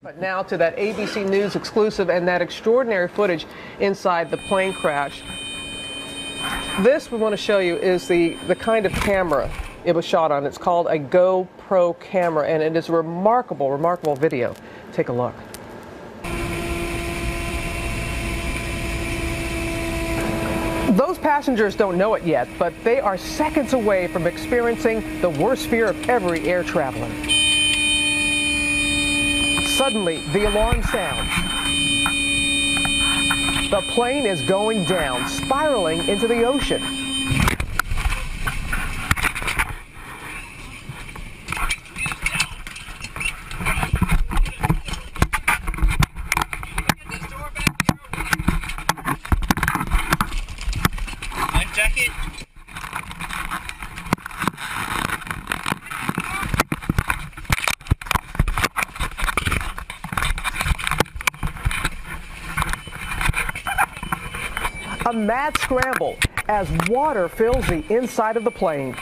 But now to that ABC News exclusive and that extraordinary footage inside the plane crash. This we want to show you is the kind of camera it was shot on. It's called a GoPro camera, and it is a remarkable, remarkable video. Take a look. Those passengers don't know it yet, but they are seconds away from experiencing the worst fear of every air traveler. Suddenly, the alarm sounds. The plane is going down, spiraling into the ocean. A mad scramble as water fills the inside of the plane.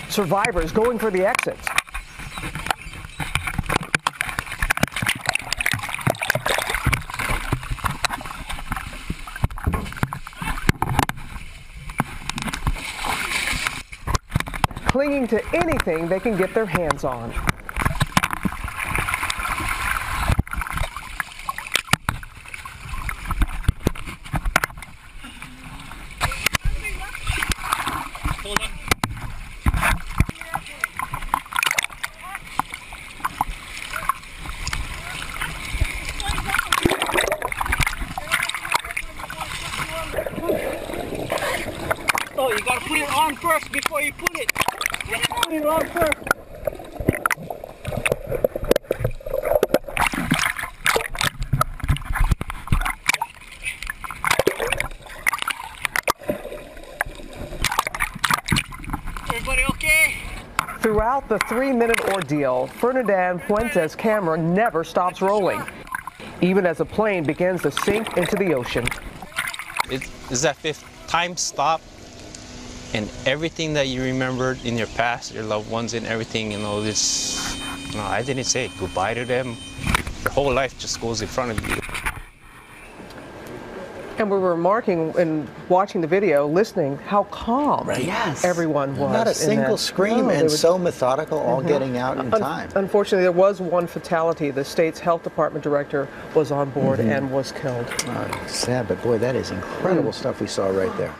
Survivors going for the exits. Clinging to anything they can get their hands on. Oh, you gotta put it on first before you put it. You gotta put it on first. Everybody okay? Throughout the 3-minute ordeal, Ferdinand Fuentes' camera never stops rolling, even as the plane begins to sink into the ocean. It's that fifth time stop, and everything that you remembered in your past, your loved ones and everything, I didn't say goodbye to them. Your whole life just goes in front of you. And we were remarking and watching the video, listening, how calm everyone was. Not a single scream, and so methodical, all getting out in time. Unfortunately, there was one fatality. The state's health department director was on board and was killed. Sad, but boy, that is incredible stuff we saw right there.